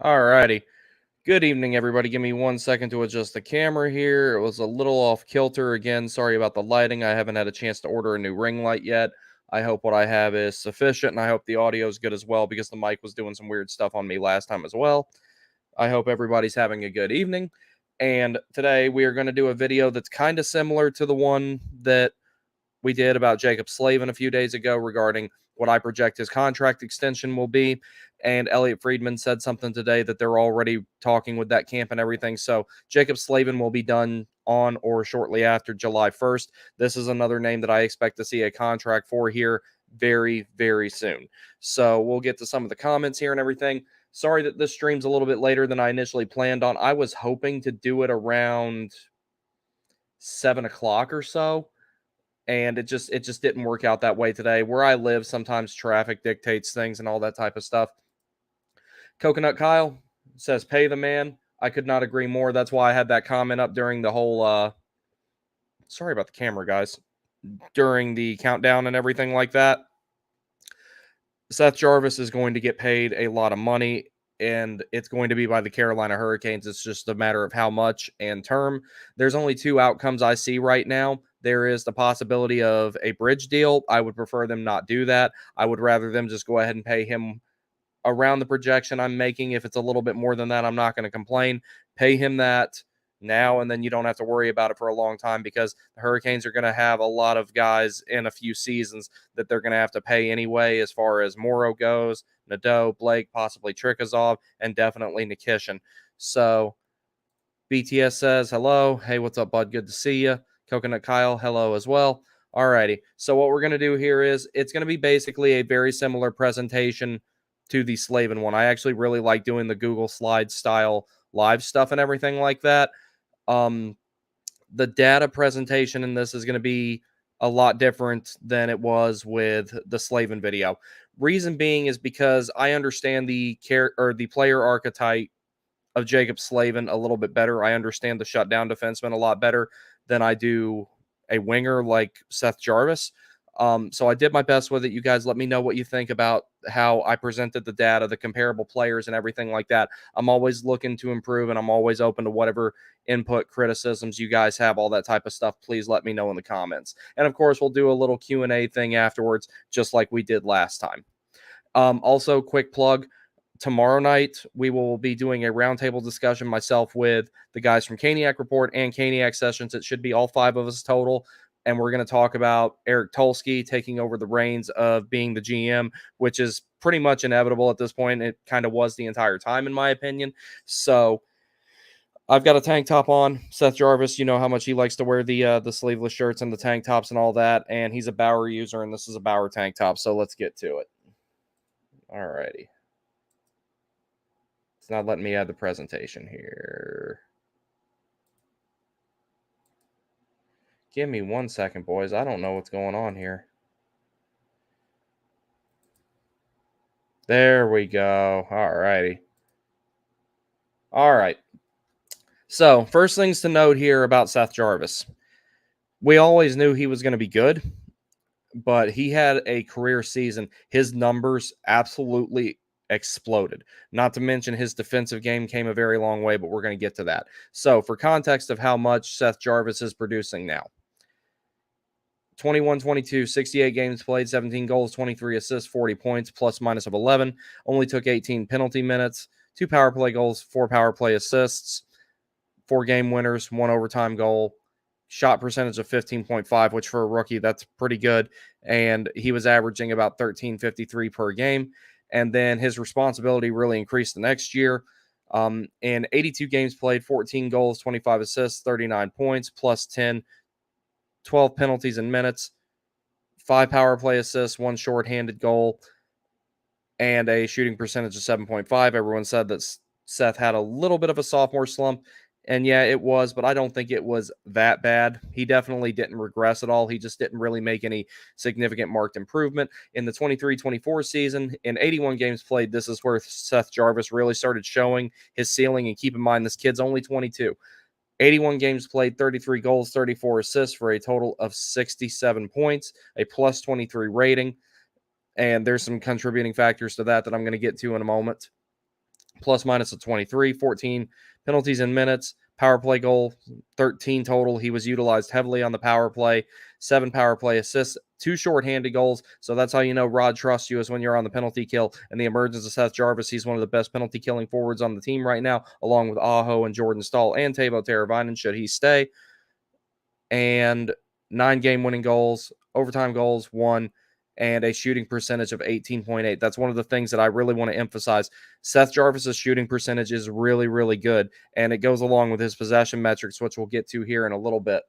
Alrighty. Good evening, everybody. Give me 1 second to adjust the camera here. It was a little off kilter again. Sorry about the lighting. I haven't had a chance to order a new ring light yet. I hope what I have is sufficient, and I hope the audio is good as well because the mic was doing some weird stuff on me last time as well. I hope everybody's having a good evening. And today we are going to do a video that's kind of similar to the one that we did about Jacob Slavin a few days ago regarding what I project his contract extension will be. And Elliot Friedman said something today that they're already talking with that camp and everything. So Jacob Slavin will be done on or shortly after July 1st. This is another name that I expect to see a contract for here very, very soon. So we'll get to some of the comments here and everything. Sorry that this stream's a little bit later than I initially planned on. I was hoping to do it around 7 o'clock or so, and it just didn't work out that way today. Where I live, sometimes traffic dictates things and all that type of stuff. Coconut Kyle says, pay the man. I could not agree more. That's why I had that comment up during the whole, sorry about the camera, guys, during the countdown and everything like that. Seth Jarvis is going to get paid a lot of money, and it's going to be by the Carolina Hurricanes. It's just a matter of how much and term. There's only two outcomes I see right now. There is the possibility of a bridge deal. I would prefer them not do that. I would rather them just go ahead and pay him around the projection I'm making. If it's a little bit more than that, I'm not going to complain. Pay him that now, and then you don't have to worry about it for a long time, because the Hurricanes are going to have a lot of guys in a few seasons that they're going to have to pay anyway, as far as Morrow goes, Nadeau, Blake, possibly Trikazov, and definitely Nikishin. So BTS says, hello. Hey, what's up, bud? Good to see you. Coconut Kyle, hello as well. Alrighty. So what we're going to do here is it's going to be basically a very similar presentation to the Slavin one. I actually really like doing the Google Slides style live stuff and everything like that. The data presentation in this is going to be a lot different than it was with the Slavin video. Reason being is because I understand the player archetype of Jacob Slavin a little bit better. I understand the shutdown defenseman a lot better than I do a winger like Seth Jarvis. So I did my best with it. You guys let me know what you think about how I presented the data, the comparable players, and everything like that. I'm always looking to improve, and I'm always open to whatever input, criticisms you guys have, all that type of stuff. Please let me know in the comments. And of course, we'll do a little Q&A thing afterwards, just like we did last time. Also, quick plug. Tomorrow night, we will be doing a roundtable discussion, myself with the guys from Caniac Report and Caniac Sessions. It should be all five of us total. And we're going to talk about Eric Tulsky taking over the reins of being the GM, which is pretty much inevitable at this point. It kind of was the entire time, in my opinion. So I've got a tank top on. Seth Jarvis, you know how much he likes to wear the sleeveless shirts and the tank tops and all that. And he's a Bauer user, and this is a Bauer tank top. So let's get to it. All righty. It's not letting me add the presentation here. Give me 1 second, boys. I don't know what's going on here. There we go. All righty. All right. So, first things to note here about Seth Jarvis. We always knew he was going to be good, but he had a career season. His numbers absolutely exploded. Not to mention his defensive game came a very long way, but we're going to get to that. So, for context of how much Seth Jarvis is producing now. 21-22, 68 games played, 17 goals, 23 assists, 40 points, plus minus of 11. Only took 18 penalty minutes, 2 power play goals, 4 power play assists, 4 game winners, 1 overtime goal, shot percentage of 15.5, which for a rookie, that's pretty good. And he was averaging about 13.53 per game. And then his responsibility really increased the next year. In 82 games played, 14 goals, 25 assists, 39 points, plus 10, 12 penalties in minutes, 5 power play assists, 1 shorthanded goal, and a shooting percentage of 7.5. Everyone said that Seth had a little bit of a sophomore slump, and yeah, it was, but I don't think it was that bad. He definitely didn't regress at all. He just didn't really make any significant marked improvement. In the 23-24 season, in 81 games played, this is where Seth Jarvis really started showing his ceiling, and keep in mind, this kid's only 22. 81 games played, 33 goals, 34 assists for a total of 67 points, a plus 23 rating. And there's some contributing factors to that I'm going to get to in a moment. plus minus of 23, 14 penalties in minutes, power play goal, 13 total. He was utilized heavily on the power play, 7 power play assists, 2 shorthanded goals. So that's how you know Rod trusts you, is when you're on the penalty kill. And the emergence of Seth Jarvis, he's one of the best penalty killing forwards on the team right now, along with Aho and Jordan Stahl and Teuvo Teravainen, should he stay. And 9 game winning goals, overtime goals, 1, and a shooting percentage of 18.8. That's one of the things that I really want to emphasize. Seth Jarvis's shooting percentage is really, really good, and it goes along with his possession metrics, which we'll get to here in a little bit.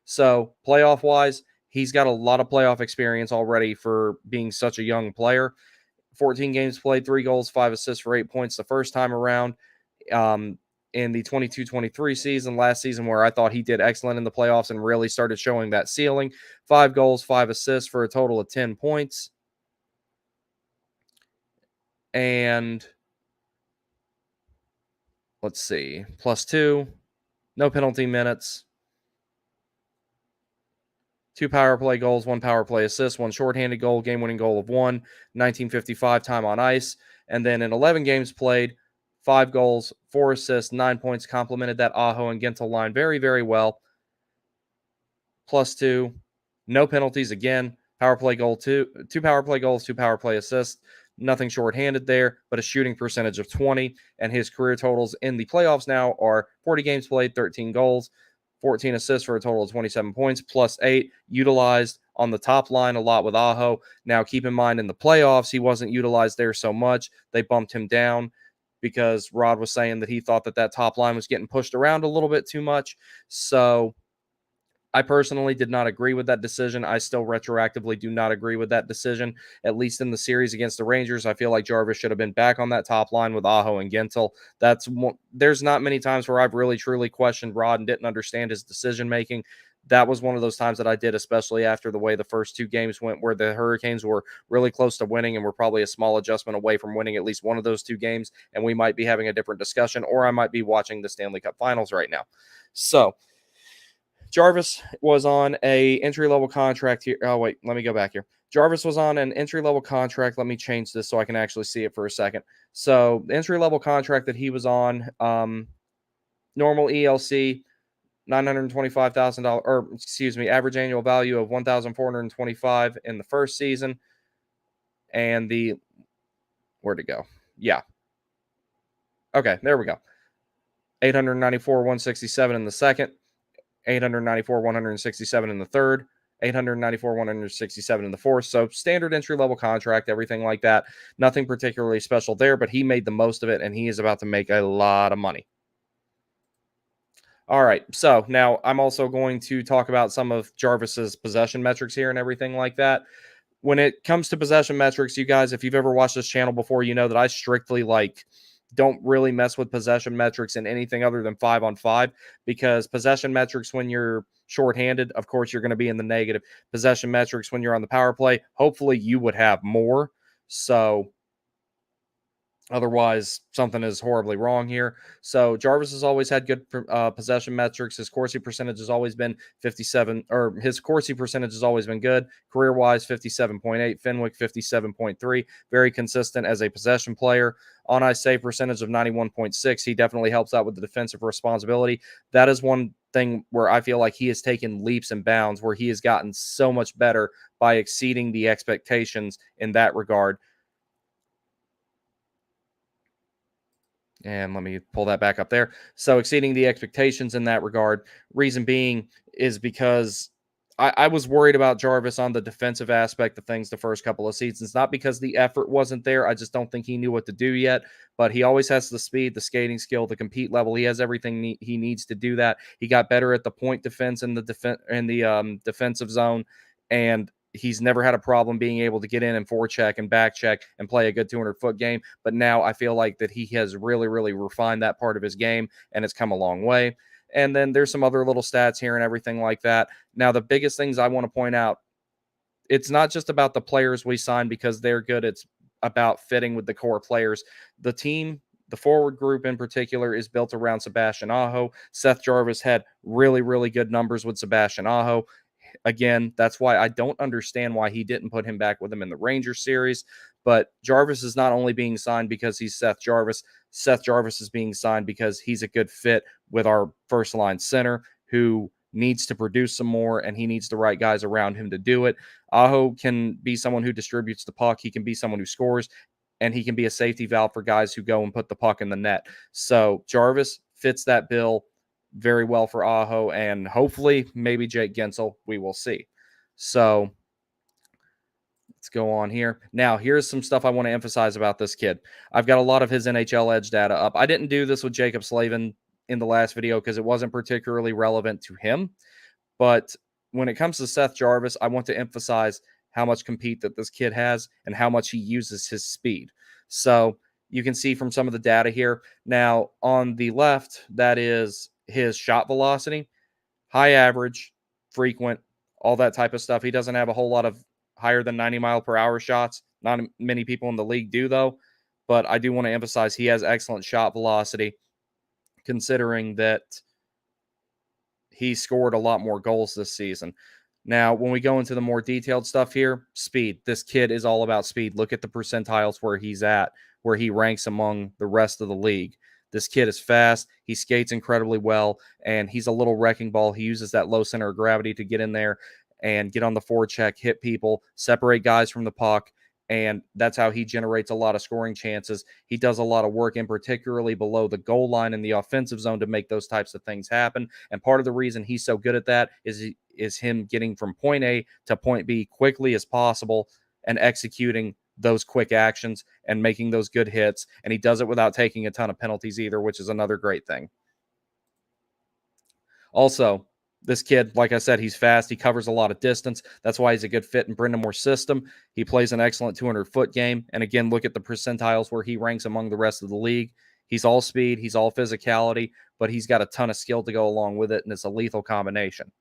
So, playoff wise, he's got a lot of playoff experience already for being such a young player. 14 games played, 3 goals, 5 assists for 8 points the first time around. In the 22-23 season, last season, where I thought he did excellent in the playoffs and really started showing that ceiling. 5 goals, 5 assists for a total of 10 points. And let's see, +2, no penalty minutes, 2 power play goals, 1 power play assist, 1 shorthanded goal, game-winning goal of 1, 1955 time on ice. And then in 11 games played, 5 goals, 4 assists, 9 points, complemented that Aho and Gintel line very, very well. +2, no penalties again, power play goal, 2 power play goals, 2 power play assists, nothing shorthanded there, but a shooting percentage of 20. And his career totals in the playoffs now are 40 games played, 13 goals, 14 assists for a total of 27 points, +8, utilized on the top line a lot with Aho. Now, keep in mind, in the playoffs, he wasn't utilized there so much. They bumped him down because Rod was saying that he thought that top line was getting pushed around a little bit too much. So I personally did not agree with that decision. I still retroactively do not agree with that decision, at least in the series against the Rangers. I feel like Jarvis should have been back on that top line with Aho and Gintel. There's not many times where I've really truly questioned Rod and didn't understand his decision making. That was one of those times that I did, especially after the way the first 2 games went, where the Hurricanes were really close to winning and were probably a small adjustment away from winning at least one of those 2 games. And we might be having a different discussion, or I might be watching the Stanley Cup Finals right now. So Jarvis was on a entry-level contract here. Oh, wait, let me go back here. Jarvis was on an entry-level contract. Let me change this so I can actually see it for a second. So the entry-level contract that he was on, normal ELC, $925,000, or excuse me, average annual value of $1,425 in the first season. And where'd it go? Yeah. Okay, there we go. 894, 167 in the second. 894, 167 in the third, 894, 167 in the fourth. So standard entry-level contract, everything like that. Nothing particularly special there, but he made the most of it, and he is about to make a lot of money. All right, so now I'm also going to talk about some of Jarvis's possession metrics here and everything like that. When it comes to possession metrics, you guys, if you've ever watched this channel before, you know that I strictly don't really mess with possession metrics in anything other than 5-on-5, because possession metrics when you're shorthanded, of course, you're going to be in the negative. Possession metrics when you're on the power play, hopefully you would have more. So otherwise, something is horribly wrong here. So Jarvis has always had good possession metrics. His Corsi percentage has always been 57, or his Corsi percentage has always been good. Career-wise, 57.8. Fenwick, 57.3. Very consistent as a possession player. On-ice save percentage of 91.6. He definitely helps out with the defensive responsibility. That is one thing where I feel like he has taken leaps and bounds, where he has gotten so much better by exceeding the expectations in that regard. And let me pull that back up there. So exceeding the expectations in that regard. Reason being is because I was worried about Jarvis on the defensive aspect of things the first couple of seasons. Not because the effort wasn't there. I just don't think he knew what to do yet. But he always has the speed, the skating skill, the compete level. He has everything he needs to do that. He got better at the point defense in the defensive zone. And he's never had a problem being able to get in and forecheck and back check and play a good 200-foot game. But now I feel like that he has really, really refined that part of his game, and it's come a long way. And then there's some other little stats here and everything like that. Now, the biggest things I want to point out, it's not just about the players we sign because they're good. It's about fitting with the core players. The team, the forward group in particular, is built around Sebastian Aho. Seth Jarvis had really, really good numbers with Sebastian Aho. again, that's why I don't understand why he didn't put him back with him in the Ranger series. But Jarvis is not only being signed because he's Seth Jarvis. Seth Jarvis is being signed because he's a good fit with our first line center who needs to produce some more, and he needs the right guys around him to do it. Aho can be someone who distributes the puck. He can be someone who scores, and he can be a safety valve for guys who go and put the puck in the net. So Jarvis fits that bill very well for Aho, and hopefully maybe Jake Gensel. We will see. So let's go on here. Now, here's some stuff I want to emphasize about this kid. I've got a lot of his NHL Edge data up. I didn't do this with Jacob Slavin in the last video because it wasn't particularly relevant to him. But when it comes to Seth Jarvis, I want to emphasize how much compete that this kid has and how much he uses his speed. So you can see from some of the data here. Now, on the left, that is his shot velocity, high average, frequent, all that type of stuff. He doesn't have a whole lot of higher than 90-mile-per-hour shots. Not many people in the league do, though. But I do want to emphasize he has excellent shot velocity, considering that he scored a lot more goals this season. Now, when we go into the more detailed stuff here, speed. This kid is all about speed. Look at the percentiles where he's at, where he ranks among the rest of the league. This kid is fast. He skates incredibly well, and he's a little wrecking ball. He uses that low center of gravity to get in there and get on the forecheck, hit people, separate guys from the puck, and that's how he generates a lot of scoring chances. He does a lot of work, in particularly below the goal line in the offensive zone, to make those types of things happen. And part of the reason he's so good at that is him getting from point A to point B quickly as possible and executing those quick actions and making those good hits. And he does it without taking a ton of penalties either, which is another great thing. Also, this kid, like I said, he's fast. He covers a lot of distance. That's why he's a good fit in Brenda Moore's system. He plays an excellent 200-foot game. And again, look at the percentiles where he ranks among the rest of the league. He's all speed. He's all physicality, but he's got a ton of skill to go along with it, and it's a lethal combination.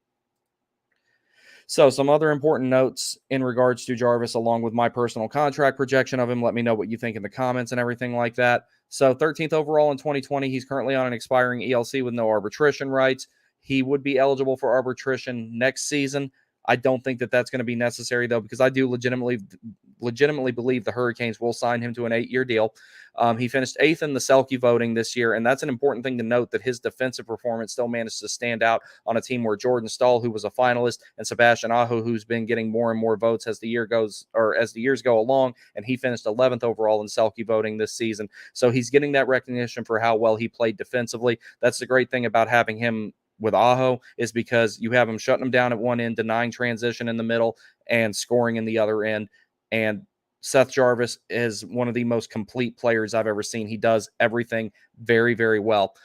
So some other important notes in regards to Jarvis, along with my personal contract projection of him. Let me know what you think in the comments and everything like that. So 13th overall in 2020. He's currently on an expiring ELC with no arbitration rights. He would be eligible for arbitration next season. I don't think that that's going to be necessary, though, because I do legitimately believe the Hurricanes will sign him to an 8-year deal. He finished 8th in the Selke voting this year, and that's an important thing to note, that his defensive performance still managed to stand out on a team where Jordan Stahl, who was a finalist, and Sebastian Aho, who's been getting more and more votes as the years go along, and he finished 11th overall in Selke voting this season. So he's getting that recognition for how well he played defensively. That's the great thing about having him with Aho, is because you have him shutting him down at one end, denying transition in the middle, and scoring in the other end. And Seth Jarvis is one of the most complete players I've ever seen. He does everything very, very well.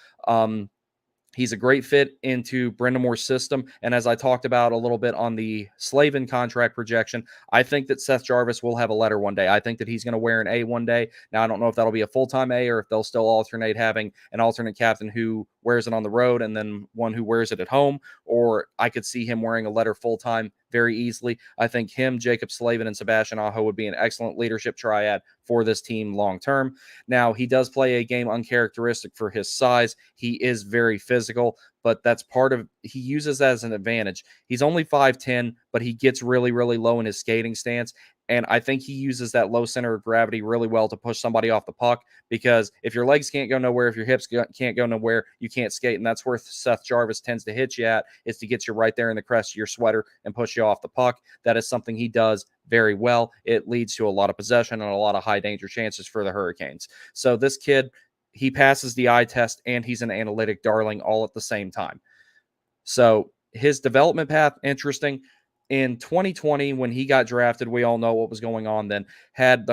He's a great fit into Brenda Moore's system. And as I talked about a little bit on the Slavin contract projection, I think that Seth Jarvis will have a letter one day. I think that he's going to wear an A one day. Now, I don't know if that'll be a full-time A or if they'll still alternate having an alternate captain who wears it on the road and then one who wears it at home. Or I could see him wearing a letter full-time very easily. I think him, Jacob Slavin, and Sebastian Aho would be an excellent leadership triad for this team long term. Now, he does play a game uncharacteristic for his size. He is very physical, but that's part of, he uses that as an advantage. He's only 5'10", but he gets really, really low in his skating stance. And I think he uses that low center of gravity really well to push somebody off the puck, because if your legs can't go nowhere, if your hips can't go nowhere, you can't skate. And that's where Seth Jarvis tends to hit you at, is to get you right there in the crest of your sweater and push you off the puck. That is something he does very well. It leads to a lot of possession and a lot of high danger chances for the Hurricanes. So this kid, he passes the eye test and he's an analytic darling all at the same time. So his development path, interesting. In 2020, when he got drafted, we all know what was going on then. Had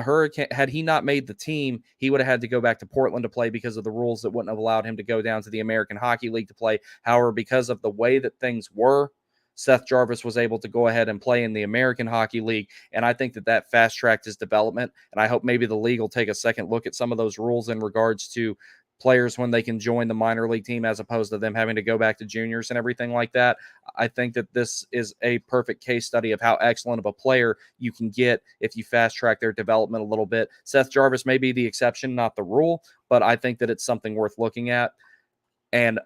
he not made the team, he would have had to go back to Portland to play because of the rules that wouldn't have allowed him to go down to the American Hockey League to play. However, because of the way that things were, Seth Jarvis was able to go ahead and play in the American Hockey League, and I think that fast-tracked his development, and I hope maybe the league will take a second look at some of those rules in regards to players when they can join the minor league team as opposed to them having to go back to juniors and everything like that. I think that this is a perfect case study of how excellent of a player you can get if you fast track their development a little bit. Seth Jarvis may be the exception, not the rule, but I think that it's something worth looking at. And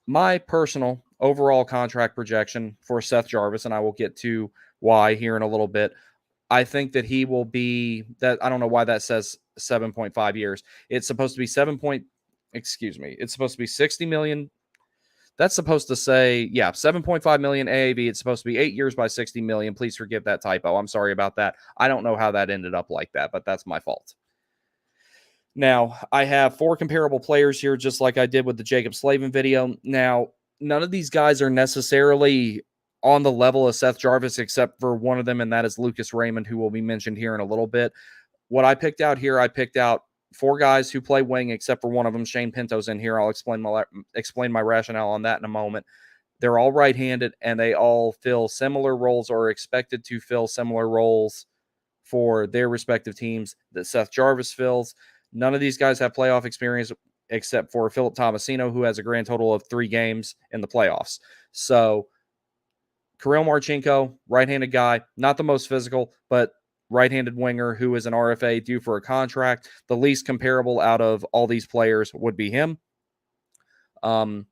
my personal overall contract projection for Seth Jarvis, and I will get to why here in a little bit. I think that he will be that. I don't know why that says 7.5 years. It's supposed to be it's supposed to be 60 million. That's supposed to say, 7.5 million AAV. It's supposed to be 8 years by 60 million. Please forgive that typo. I'm sorry about that. I don't know how that ended up like that, but that's my fault. Now, I have 4 comparable players here, just like I did with the Jacob Slavin video. Now, none of these guys are necessarily on the level of Seth Jarvis, except for one of them, and that is Lucas Raymond, who will be mentioned here in a little bit. What I picked out here, I picked out 4 guys who play wing, except for one of them, Shane Pinto's in here. I'll explain my rationale on that in a moment. They're all right-handed, and they all fill similar roles or are expected to fill similar roles for their respective teams that Seth Jarvis fills. None of these guys have playoff experience except for Philip Tomasino, who has a grand total of 3 games in the playoffs. So Kirill Marchenko, right-handed guy, not the most physical, but right-handed winger who is an RFA due for a contract. The least comparable out of all these players would be him. In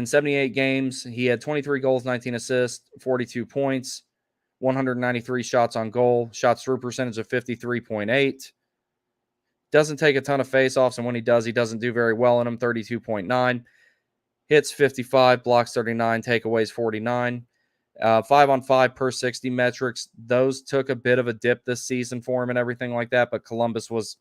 78 games, he had 23 goals, 19 assists, 42 points, 193 shots on goal, shots through percentage of 53.8. Doesn't take a ton of faceoffs, and when he doesn't do very well in them, 32.9. Hits 55, blocks 39, takeaways 49. 5-on-5 per 60 metrics. Those took a bit of a dip this season for him and everything like that, but Columbus was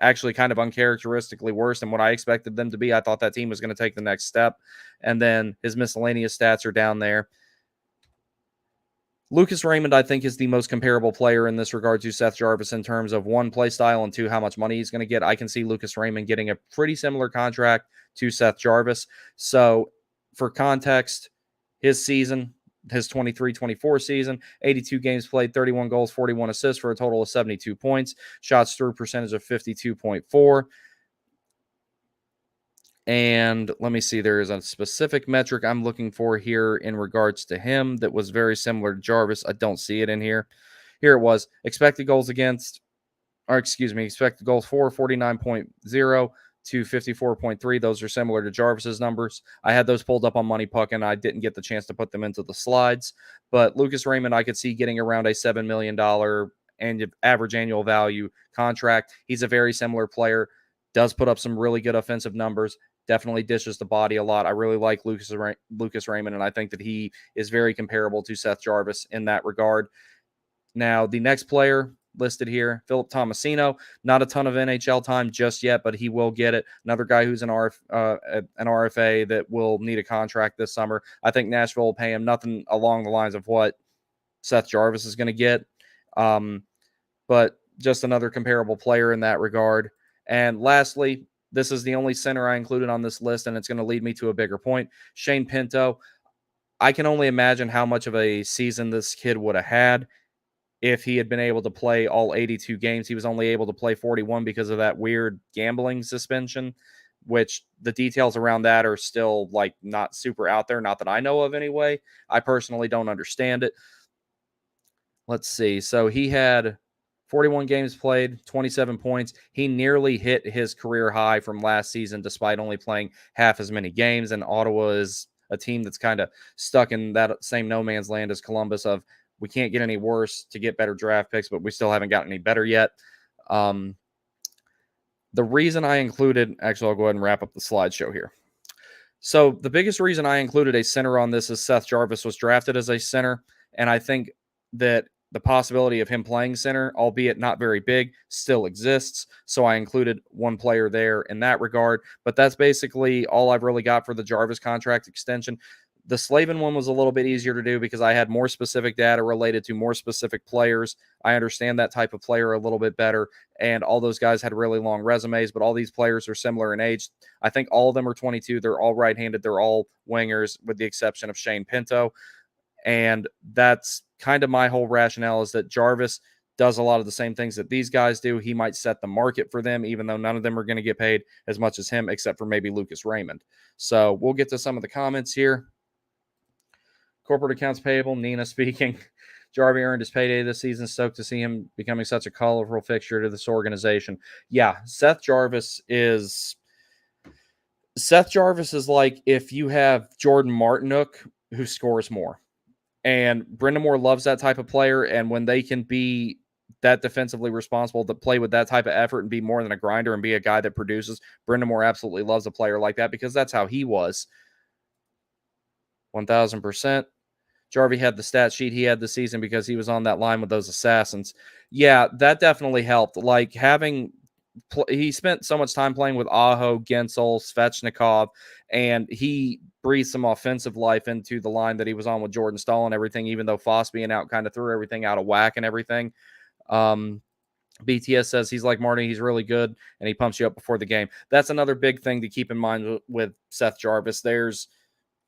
actually kind of uncharacteristically worse than what I expected them to be. I thought that team was going to take the next step, and then his miscellaneous stats are down there. Lucas Raymond, I think, is the most comparable player in this regard to Seth Jarvis in terms of 1, play style, and 2, how much money he's going to get. I can see Lucas Raymond getting a pretty similar contract to Seth Jarvis. So, for context, his 23-24 season, 82 games played, 31 goals, 41 assists for a total of 72 points, shots through percentage of 52.4. And let me see, there is a specific metric I'm looking for here in regards to him that was very similar to Jarvis. I don't see it in here. Here it was. Expected goals for, 49.0 to 54.3. Those are similar to Jarvis's numbers. I had those pulled up on Money Puck, and I didn't get the chance to put them into the slides. But Lucas Raymond, I could see getting around a $7 million average annual value contract. He's a very similar player. Does put up some really good offensive numbers. Definitely dishes the body a lot. I really like Lucas Raymond, and I think that he is very comparable to Seth Jarvis in that regard. Now, the next player listed here, Philip Tomasino. Not a ton of NHL time just yet, but he will get it. Another guy who's an RFA that will need a contract this summer. I think Nashville will pay him nothing along the lines of what Seth Jarvis is going to get, but just another comparable player in that regard. And lastly, this is the only center I included on this list, and it's going to lead me to a bigger point. Shane Pinto. I can only imagine how much of a season this kid would have had if he had been able to play all 82 games. He was only able to play 41 because of that weird gambling suspension, which the details around that are still not super out there. Not that I know of anyway. I personally don't understand it. Let's see. So he had 41 games played, 27 points. He nearly hit his career high from last season despite only playing half as many games. And Ottawa is a team that's kind of stuck in that same no man's land as Columbus of we can't get any worse to get better draft picks, but we still haven't gotten any better yet. The reason I included, actually, I'll go ahead and wrap up the slideshow here. So the biggest reason I included a center on this is Seth Jarvis was drafted as a center, and I think that the possibility of him playing center, albeit not very big, still exists. So I included one player there in that regard. But that's basically all I've really got for the Jarvis contract extension. The Slavin one was a little bit easier to do because I had more specific data related to more specific players. I understand that type of player a little bit better, and all those guys had really long resumes, but all these players are similar in age. I think all of them are 22. They're all right-handed. They're all wingers with the exception of Shane Pinto. And that's kind of my whole rationale is that Jarvis does a lot of the same things that these guys do. He might set the market for them, even though none of them are going to get paid as much as him, except for maybe Lucas Raymond. So we'll get to some of the comments here. Corporate accounts payable, Nina speaking. Jarvie earned his payday this season. Stoked to see him becoming such a colorful fixture to this organization. Yeah, Seth Jarvis is Seth Jarvis is like if you have Jordan Martinook who scores more. And Brendan Moore loves that type of player. And when they can be that defensively responsible to play with that type of effort and be more than a grinder and be a guy that produces, Brendan Moore absolutely loves a player like that because that's how he was. 1000%. Jarvie had the stat sheet he had this season because he was on that line with those assassins. Yeah, that definitely helped. Like having he spent so much time playing with Aho, Gensel, Svechnikov, and he breathed some offensive life into the line that he was on with Jordan Stahl and everything, even though Foss being out kind of threw everything out of whack and everything. Um, BTS says he's like Marty, he's really good, and he pumps you up before the game. That's another big thing to keep in mind with Seth Jarvis. There's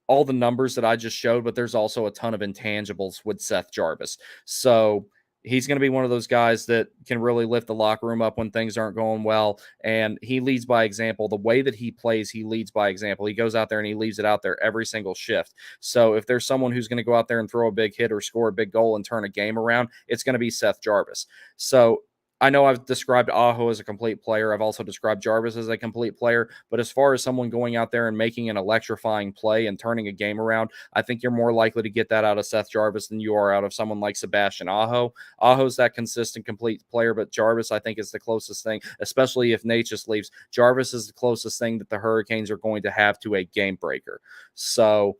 all the numbers that I just showed, but there's also a ton of intangibles with Seth Jarvis. So he's going to be one of those guys that can really lift the locker room up when things aren't going well. And he leads by example. The way that he plays, he leads by example. He goes out there and he leaves it out there every single shift. So if there's someone who's going to go out there and throw a big hit or score a big goal and turn a game around, it's going to be Seth Jarvis. So I know I've described Aho as a complete player. I've also described Jarvis as a complete player. But as far as someone going out there and making an electrifying play and turning a game around, I think you're more likely to get that out of Seth Jarvis than you are out of someone like Sebastian Aho. Aho's that consistent, complete player, but Jarvis, I think, is the closest thing, especially if Nate just leaves. Jarvis is the closest thing that the Hurricanes are going to have to a game breaker. So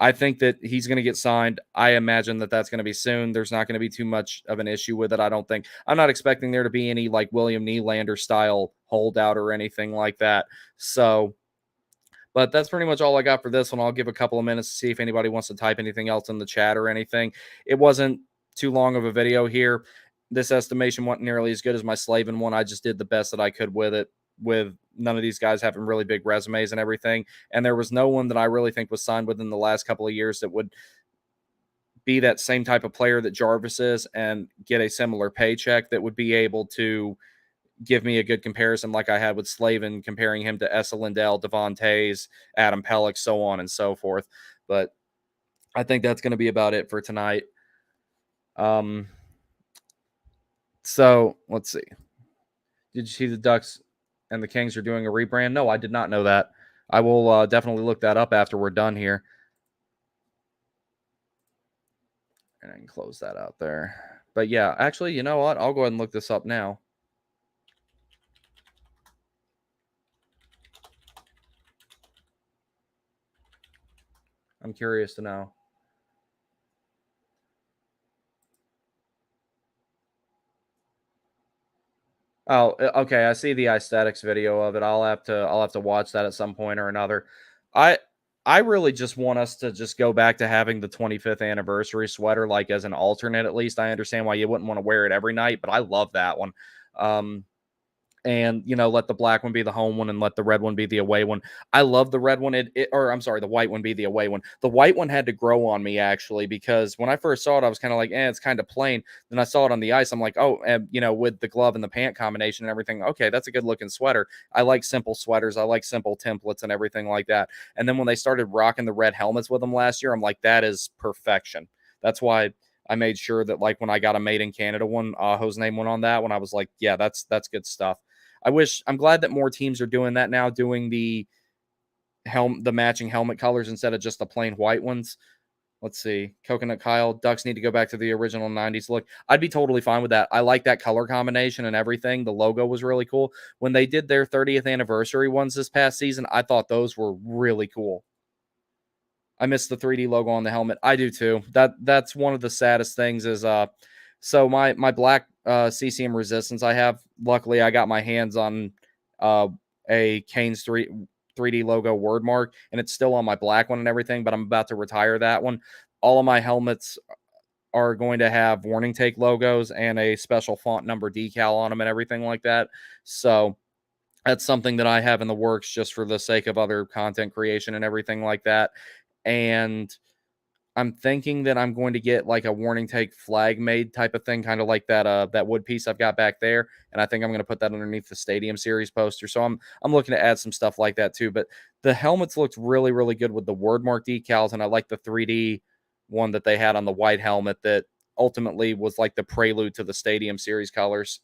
I think that he's going to get signed. I imagine that that's going to be soon. There's not going to be too much of an issue with it. I don't think. I'm not expecting there to be any like William Nylander style holdout or anything like that. So, but that's pretty much all I got for this one. I'll give a couple of minutes to see if anybody wants to type anything else in the chat or anything. It wasn't too long of a video here. This estimation wasn't nearly as good as my Slavin one. I just did the best that I could with it, with none of these guys having really big resumes and everything. And there was no one that I really think was signed within the last couple of years that would be that same type of player that Jarvis is and get a similar paycheck that would be able to give me a good comparison like I had with Slavin, comparing him to Essa Lindell, Devon Tays, Adam Pellick, so on and so forth. But I think that's going to be about it for tonight. So let's see. Did you see the Ducks and the Kings are doing a rebrand? No, I did not know that. I will definitely look that up after we're done here. And I can close that out there. But yeah, actually, you know what? I'll go ahead and look this up now. I'm curious to know. Oh, okay. I see the aesthetics video of it. I'll have to watch that at some point or another. I I really just want us to just go back to having the 25th anniversary sweater like as an alternate at least. I understand why you wouldn't want to wear it every night, but I love that one. Um and let the black one be the home one and let the red one be the away one. I love the red one, or I'm sorry, the white one be the away one. The white one had to grow on me actually because when I first saw it, I was kind of like, it's kind of plain. Then I saw it on the ice, I'm like, oh, and with the glove and the pant combination and everything, okay, that's a good looking sweater. I like simple sweaters, I like simple templates and everything like that. And then when they started rocking the red helmets with them last year, I'm like, that is perfection. That's why I made sure that like when I got a Made in Canada one, Aho's name went on that one. I was like, yeah, that's good stuff. I'm glad that more teams are doing that now, doing the matching helmet colors instead of just the plain white ones. Let's see. Coconut Kyle, Ducks need to go back to the original 90s look. I'd be totally fine with that. I like that color combination and everything. The logo was really cool. When they did their 30th anniversary ones this past season, I thought those were really cool. I miss the 3D logo on the helmet. I do too. That's one of the saddest things is so my black CCM resistance I have, luckily I got my hands on uh a Canes 3D logo word mark and it's still on my black one and everything, but I'm about to retire that one. All of my helmets are going to have warning take logos and a special font number decal on them and everything like that. So that's something that I have in the works just for the sake of other content creation and everything like that. And I'm thinking that I'm going to get like a warning take flag made type of thing, kind of like that wood piece I've got back there. And I think I'm going to put that underneath the Stadium Series poster. So I'm looking to add some stuff like that too. But the helmets looked really, really good with the word mark decals, and I like the 3D one that they had on the white helmet that ultimately was like the prelude to the Stadium Series colors.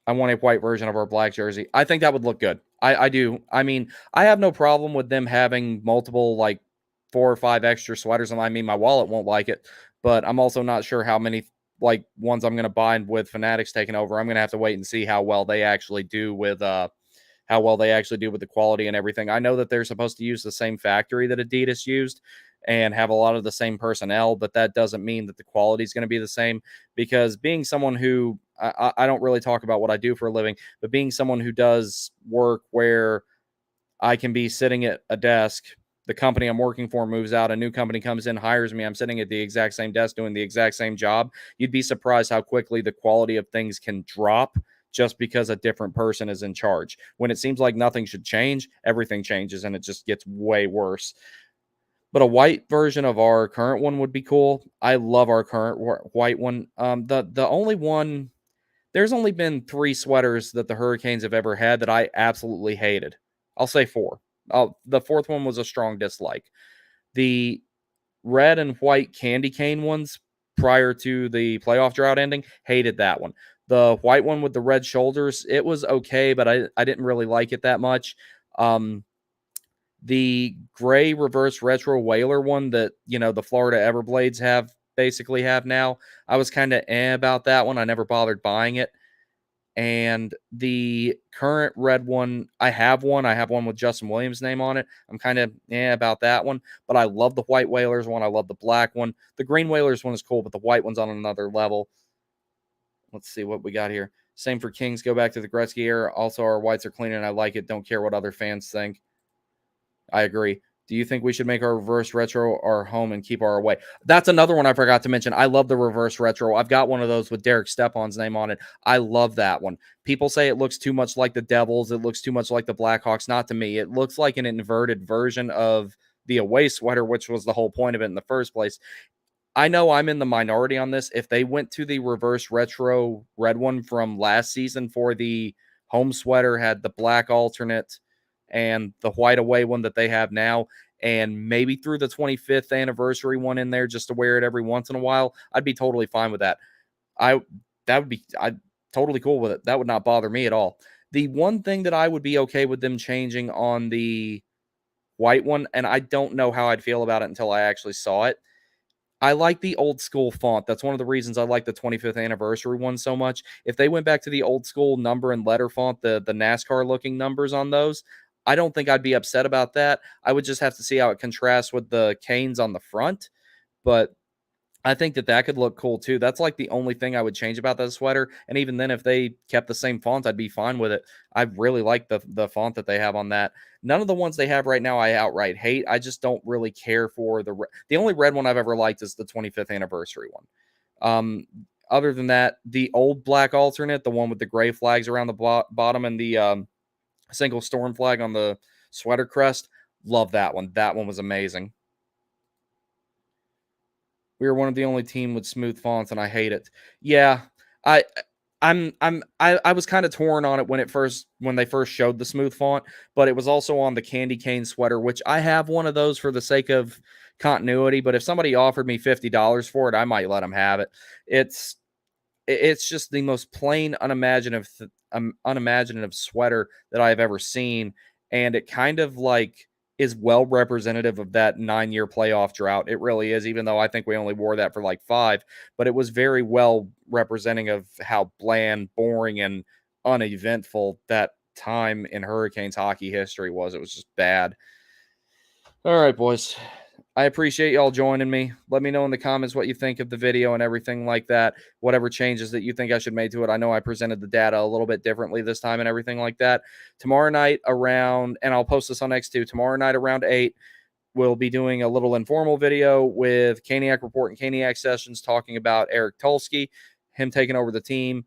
I want a white version of our black jersey. I think that would look good. I do. I mean, I have no problem with them having multiple, like, 4 or 5 extra sweaters, and I mean, my wallet won't like it, but I'm also not sure how many, like, ones I'm gonna buy with Fanatics taking over. I'm gonna have to wait and see how well they actually do with the quality and everything. I know that they're supposed to use the same factory that Adidas used and have a lot of the same personnel, but that doesn't mean that the quality is going to be the same. Because being someone who I don't really talk about what I do for a living, but being someone who does work where I can be sitting at a desk. The company I'm working for moves out. A new company comes in, hires me. I'm sitting at the exact same desk doing the exact same job. You'd be surprised how quickly the quality of things can drop just because a different person is in charge. When it seems like nothing should change, everything changes and it just gets way worse. But a white version of our current one would be cool. I love our current white one. The only one, there's only been 3 sweaters that the Hurricanes have ever had that I absolutely hated. I'll say 4. The 4th one was a strong dislike. The red and white candy cane ones prior to the playoff drought ending, hated that one. The white one with the red shoulders, it was okay, but I didn't really like it that much. Um, the gray reverse retro Whaler one that, the Florida Everblades basically have now, I was kind of about that one. I never bothered buying it. And the current red one, I have one. I have one with Justin Williams' name on it. I'm kind of about that one, but I love the white Whalers one. I love the black one. The green Whalers one is cool, but the white one's on another level. Let's see what we got here. Same for Kings. Go back to the Gretzky era. Also, our whites are clean, and I like it. Don't care what other fans think. I agree. Do you think we should make our reverse retro our home and keep our away? That's another one I forgot to mention. I love the reverse retro. I've got one of those with Derek Stepan's name on it. I love that one. People say it looks too much like the Devils. It looks too much like the Blackhawks. Not to me. It looks like an inverted version of the away sweater, which was the whole point of it in the first place. I know I'm in the minority on this. If they went to the reverse retro red one from last season for the home sweater, had the black alternate and the white away one that they have now, and maybe threw the 25th anniversary one in there just to wear it every once in a while, I'd be totally fine with that. I'd totally cool with it. That would not bother me at all. The one thing that I would be okay with them changing on the white one, and I don't know how I'd feel about it until I actually saw it, I like the old school font. That's one of the reasons I like the 25th anniversary one so much. If they went back to the old school number and letter font, the NASCAR looking numbers on those, I don't think I'd be upset about that. I would just have to see how it contrasts with the canes on the front. But I think that could look cool too. That's like the only thing I would change about that sweater. And even then, if they kept the same font, I'd be fine with it. I really like the font that they have on that. None of the ones they have right now I outright hate. I just don't really care for the only red one I've ever liked is the 25th anniversary one. Other than that, the old black alternate, the one with the gray flags around the bottom and the single storm flag on the sweater crest, love that one. That one was amazing. We are one of the only team with smooth fonts, and I hate it. Yeah, I I was kind of torn on it when they first showed the smooth font, but it was also on the candy cane sweater, which I have one of those for the sake of continuity. But if somebody offered me $50 for it, I might let them have it. It's it's just the most plain, unimaginative sweater that I've ever seen, and it kind of like is well representative of that 9-year playoff drought. It really is, even though I think we only wore that for like 5, but it was very well representing of how bland, boring, and uneventful that time in Hurricanes hockey history was. It was just bad. All right, boys. I appreciate y'all joining me. Let me know in the comments what you think of the video and everything like that. Whatever changes that you think I should make to it. I know I presented the data a little bit differently this time and everything like that. Tomorrow night around, and I'll post this on X2, tomorrow night around 8, we'll be doing a little informal video with Caniac Report and Caniac Sessions talking about Eric Tulsky, him taking over the team,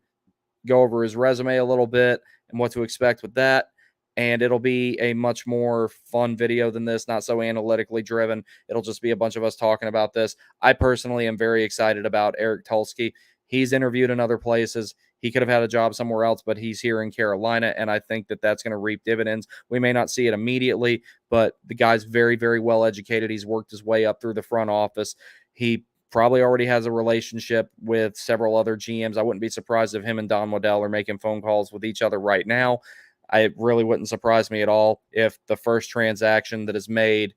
go over his resume a little bit and what to expect with that. And it'll be a much more fun video than this, not so analytically driven. It'll just be a bunch of us talking about this. I personally am very excited about Eric Tulsky. He's interviewed in other places. He could have had a job somewhere else, but he's here in Carolina, and I think that that's going to reap dividends. We may not see it immediately, but the guy's very, very well educated. He's worked his way up through the front office. He probably already has a relationship with several other GMs. I wouldn't be surprised if him and Don Waddell are making phone calls with each other right now. it really wouldn't surprise me at all if the first transaction that is made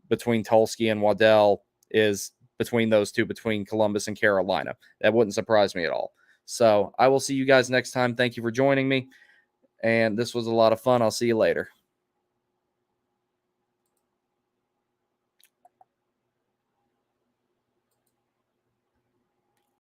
between Tulsky and Waddell is between those two, between Columbus and Carolina. That wouldn't surprise me at all. So I will see you guys next time. Thank you for joining me. And this was a lot of fun. I'll see you later.